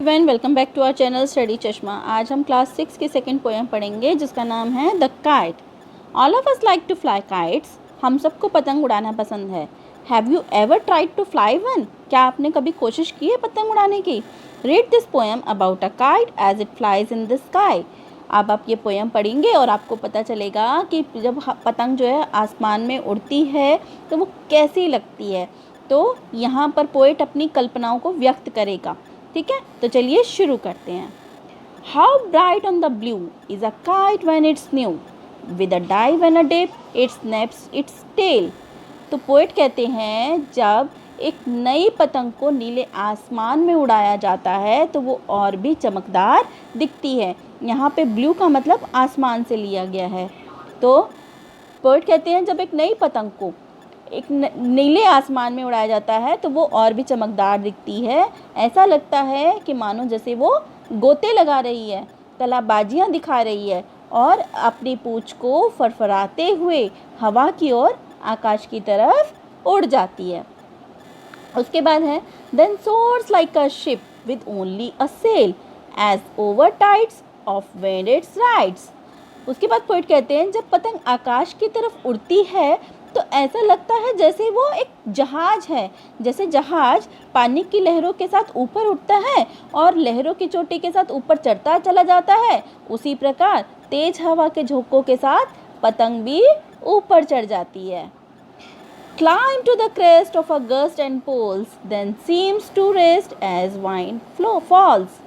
Everyone, welcome back to our channel study Chashma. आज हम class 6 की सेकंड पोएम पढ़ेंगे जिसका नाम है the kite. All of us like to fly kites. हम सबको पतंग उड़ाना पसंद है। Have you ever tried to fly one? क्या आपने कभी कोशिश की है पतंग उड़ाने की? Read this poem about a kite as it flies in the sky. अब आप ये पोएम पढ़ेंगे और आपको पता चलेगा कि जब पतंग जो है आसमान में उड़ती है तो वो कैसी लगती है। तो यहाँ पर पोएट अपनी कल्पनाओं को व्यक्त करेगा। ठीक है, तो चलिए शुरू करते हैं। How bright on the blue is a kite when it's new, with a dive and a dip it snaps its tail. तो पोएट कहते हैं जब एक नई पतंग को नीले आसमान में उड़ाया जाता है तो वो और भी चमकदार दिखती है। यहाँ पे ब्लू का मतलब आसमान से लिया गया है। तो पोएट कहते हैं जब एक नई पतंग को एक नीले आसमान में उड़ाया जाता है तो वो और भी चमकदार दिखती है। ऐसा लगता है कि मानो जैसे वो गोते लगा रही है, कलाबाजियाँ दिखा रही है और अपनी पूँछ को फरफराते हुए हवा की ओर आकाश की तरफ उड़ जाती है। उसके बाद है then soars like a ship with only a sail as over tides of wind it rides. उसके बाद पोएट कहते हैं जब पतंग आकाश की तरफ उड़ती है तो ऐसा लगता है जैसे वो एक जहाज है। जैसे जहाज पानी की लहरों के साथ ऊपर उठता है और लहरों की चोटी के साथ ऊपर चढ़ता चला जाता है, उसी प्रकार तेज हवा के झोंकों के साथ पतंग भी ऊपर चढ़ जाती है। Climb to the crest of a gust and pulls, then seems to rest as wind falls.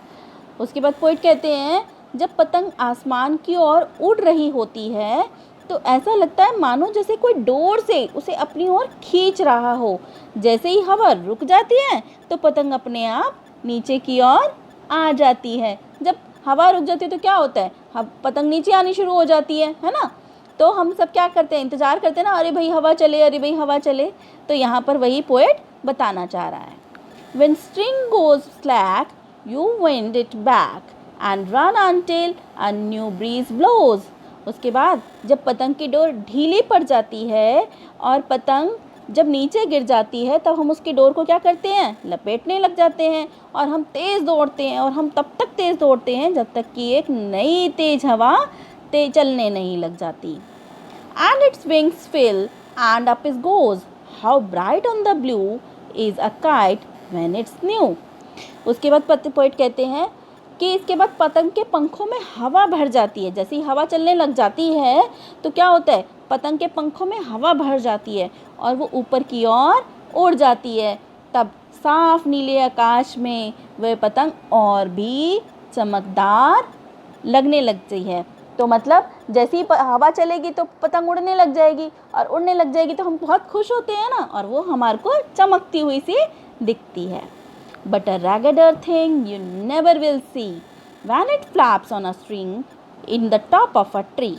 उसके बाद पोएट कहते हैं जब पतंग आसमान की ओर उड़ रही होती है तो ऐसा लगता है मानो जैसे कोई डोर से उसे अपनी ओर खींच रहा हो। जैसे ही हवा रुक जाती है तो पतंग अपने आप नीचे की ओर आ जाती है। जब हवा रुक जाती है तो क्या होता है, पतंग नीचे आनी शुरू हो जाती है ना। तो हम सब क्या करते हैं, इंतज़ार करते हैं ना, अरे भाई हवा चले, अरे भाई हवा चले। तो यहाँ पर वही पोएट बताना चाह रहा है। When string goes slack, you wind it back and run until a new breeze blows. उसके बाद जब पतंग की डोर ढीली पड़ जाती है और पतंग जब नीचे गिर जाती है तब हम उसकी डोर को क्या करते हैं, लपेटने लग जाते हैं और हम तेज़ दौड़ते हैं और हम तब तक तेज़ दौड़ते हैं जब तक कि एक नई तेज़ हवा चलने नहीं लग जाती। And its wings fill and up it goes. How bright on the blue is a kite when it's new. उसके बाद पोएट कहते हैं कि इसके बाद पतंग के पंखों में हवा भर जाती है। जैसे ही हवा चलने लग जाती है तो क्या होता है, पतंग के पंखों में हवा भर जाती है और वो ऊपर की ओर उड़ जाती है। तब साफ नीले आकाश में वह पतंग और भी चमकदार लगने लगती है। तो मतलब जैसे ही हवा चलेगी तो पतंग उड़ने लग जाएगी और उड़ने लग जाएगी तो हम बहुत खुश होते हैं ना, और वो हमारे को चमकती हुई सी दिखती है। But a raggeder thing you never will see when it flaps on a string in the top of a tree.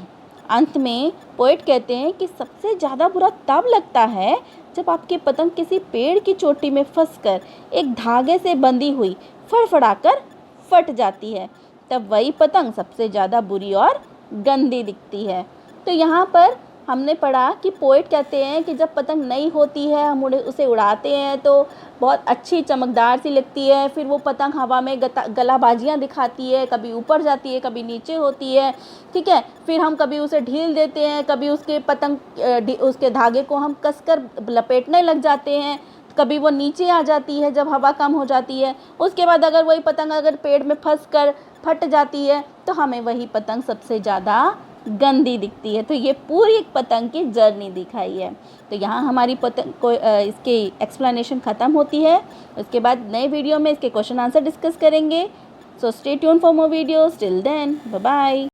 अंत में पोएट कहते हैं कि सबसे ज़्यादा बुरा तब लगता है जब आपकी पतंग किसी पेड़ की चोटी में फंसकर एक धागे से बंधी हुई फड़फड़ाकर फट जाती है। तब वही पतंग सबसे ज़्यादा बुरी और गंदी दिखती है। तो यहाँ पर हमने पढ़ा कि पोएट कहते हैं कि जब पतंग नई होती है हम उसे उड़ाते हैं तो बहुत अच्छी चमकदार सी लगती है। फिर वो पतंग हवा में गलाबाजियाँ दिखाती है, कभी ऊपर जाती है, कभी नीचे होती है। ठीक है, फिर हम कभी उसे ढील देते हैं, कभी उसके धागे को हम कसकर लपेटने लग जाते हैं, कभी वो नीचे आ जाती है जब हवा कम हो जाती है। उसके बाद अगर वही पतंग अगर पेड़ में फंस कर फट जाती है तो हमें वही पतंग सबसे ज़्यादा गंदी दिखती है। तो ये पूरी पतंग की जर्नी दिखाई है। तो यहाँ हमारी पतंग को इसकी एक्सप्लेनेशन ख़त्म होती है। उसके बाद नए वीडियो में इसके क्वेश्चन आंसर डिस्कस करेंगे। So stay tuned for more videos. Till then bye bye.